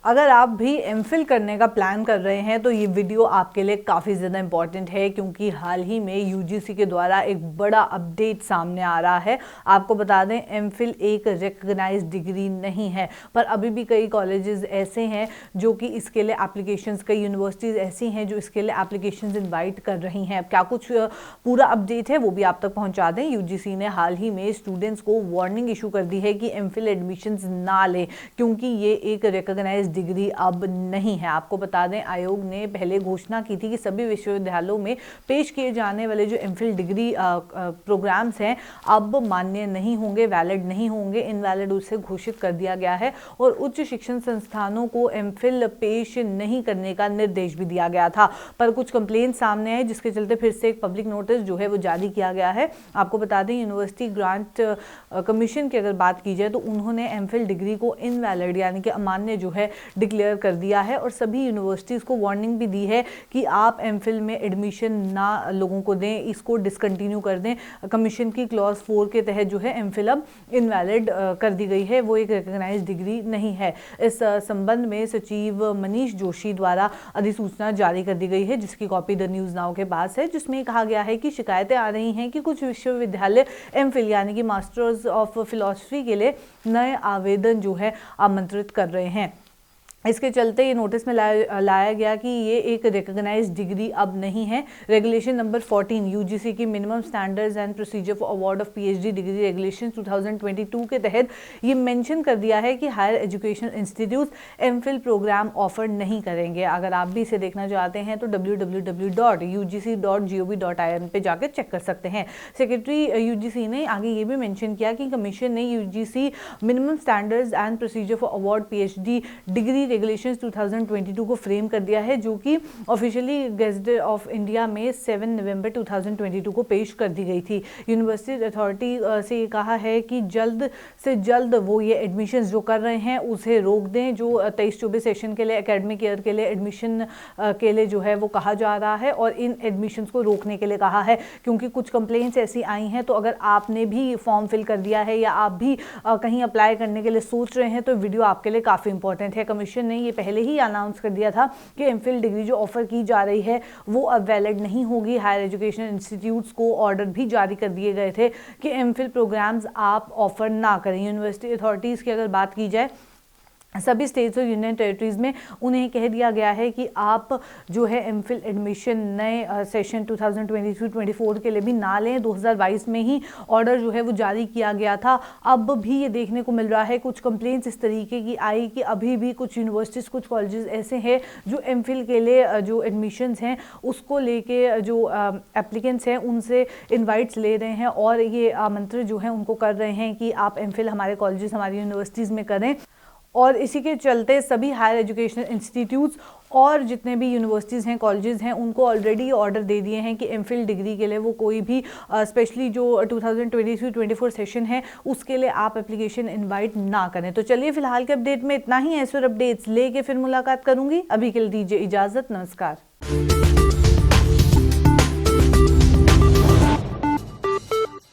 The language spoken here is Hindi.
अगर आप भी एमफिल करने का प्लान कर रहे हैं तो ये वीडियो आपके लिए काफ़ी ज़्यादा इम्पॉर्टेंट है, क्योंकि हाल ही में यूजीसी के द्वारा एक बड़ा अपडेट सामने आ रहा है। आपको बता दें, एमफिल एक रिकग्नाइज्ड डिग्री नहीं है, पर अभी भी कई कॉलेजेस ऐसे हैं जो कि इसके लिए एप्लीकेशंस, कई यूनिवर्सिटीज़ ऐसी हैं जो इसके लिए एप्लीकेशंस इनवाइट कर रही हैं। अब क्या कुछ पूरा अपडेट है वो भी आप तक पहुंचा दें। यूजीसी ने हाल ही में स्टूडेंट्स को वार्निंग इशू कर दी है कि एमफिल एडमिशंस ना लें, क्योंकि ये एक रिकग्नाइज्ड डिग्री अब नहीं है। आपको बता दें, आयोग ने पहले घोषणा की थी कि सभी विश्वविद्यालयों में पेश किए जाने वाले जो एमफिल डिग्री प्रोग्राम्स हैं अब मान्य नहीं होंगे, वैलिड नहीं होंगे, इनवैलिड उसे घोषित कर दिया गया है और उच्च शिक्षण संस्थानों को एमफिल पेश नहीं करने का निर्देश भी दिया गया था। पर कुछ कंप्लेंट सामने आए, जिसके चलते फिर से एक पब्लिक नोटिस जो है वो जारी किया गया है। आपको बता दें, यूनिवर्सिटी ग्रांट कमीशन की अगर बात की जाए तो उन्होंने एमफिल डिग्री को इनवैलिड यानी कि अमान्य जो है डिक्लेयर कर दिया है और सभी यूनिवर्सिटीज़ को वार्निंग भी दी है कि आप एमफिल में एडमिशन ना लोगों को दें, इसको डिसकंटिन्यू कर दें। कमीशन की क्लॉज 4 के तहत जो है एमफिल अब इनवैलिड कर दी गई है, वो एक रिकग्नाइज्ड डिग्री नहीं है। इस संबंध में सचिव मनीष जोशी द्वारा अधिसूचना जारी कर दी गई है, जिसकी कॉपी द न्यूज़ नाउ के पास है, जिसमें कहा गया है कि शिकायतें आ रही हैं कि कुछ विश्वविद्यालय एमफिल यानी कि मास्टर्स ऑफ फिलॉसफी के लिए नए आवेदन जो है आमंत्रित कर रहे हैं। इसके चलते ये नोटिस में लाया गया कि ये एक रिकग्नाइज्ड डिग्री अब नहीं है। रेगुलेशन नंबर 14 यूजीसी की minimum standards and procedure for award of PhD degree regulation 2022 के तहत ये मेंशन कर दिया है कि higher education institute MPhil program offer नहीं करेंगे। अगर आप भी इसे देखना चाहते हैं तो www.ugc.gov.in पे जाकर चेक कर सकते हैं। सेक्रेटरी यूजीसी ने आगे ये भी मेंशन किया कि कमीशन ने UGC minimum standards and procedure for award PhD degree regulations 2022 को फ्रेम कर दिया है, जो कि ऑफिशियली गेजेट ऑफ इंडिया में 7 नवंबर 2022 को पेश कर दी गई थी। यूनिवर्सिटी अथॉरिटी से ये कहा है कि जल्द से जल्द वो ये एडमिशंस जो कर रहे हैं उसे रोक दें। जो 23-24 सेशन के लिए एकेडमिक ईयर के लिए एडमिशन के लिए जो है वो कहा जा रहा है और इन एडमिशंस को रोकने के लिए कहा है, क्योंकि कुछ कंप्लेंट्स ऐसी आई हैं। तो अगर आपने भी फॉर्म फिल कर दिया है या आप भी कहीं अप्लाई करने के लिए सोच रहे हैं तो वीडियो आपके लिए काफ़ी इंपॉर्टेंट है। कमीशन ने ये पहले ही अनाउंस कर दिया था कि एमफिल डिग्री जो ऑफर की जा रही है वो अब वैलिड नहीं होगी। हायर एजुकेशन इंस्टीट्यूट्स को ऑर्डर भी जारी कर दिए गए थे कि एमफिल प्रोग्राम्स आप ऑफर ना करें। यूनिवर्सिटी अथॉरिटीज़ की अगर बात की जाए, सभी स्टेट्स और यूनियन टेरिटरीज़ में उन्हें कह दिया गया है कि आप जो है एमफिल एडमिशन नए सेशन 2023-24 के लिए भी ना लें। 2022 में ही ऑर्डर जो है वो जारी किया गया था। अब भी ये देखने को मिल रहा है, कुछ कंप्लेंट्स इस तरीके की आई कि अभी भी कुछ यूनिवर्सिटीज़, कुछ कॉलेजेस ऐसे हैं जो एमफिल के लिए जो एडमिशन्स हैं उसको लेके जो एप्लीकेंट्स हैं उनसे इन्वाइट्स ले रहे हैं और ये आमंत्रित जो है उनको कर रहे हैं कि आप एमफिल हमारे कॉलेजेस, हमारी यूनिवर्सिटीज़ में करें। और इसी के चलते सभी हायर एजुकेशनल इंस्टीट्यूट्स और जितने भी यूनिवर्सिटीज़ हैं, कॉलेजेस हैं, उनको ऑलरेडी ऑर्डर दे दिए हैं कि एमफिल डिग्री के लिए वो कोई भी स्पेशली जो 2023-24 सेशन है उसके लिए आप एप्लीकेशन इनवाइट ना करें। तो चलिए फिलहाल के अपडेट में इतना ही है। ऐसे अपडेट्स लेके फिर मुलाकात करूंगी। अभी के लिए दीजिए इजाज़त। नमस्कार।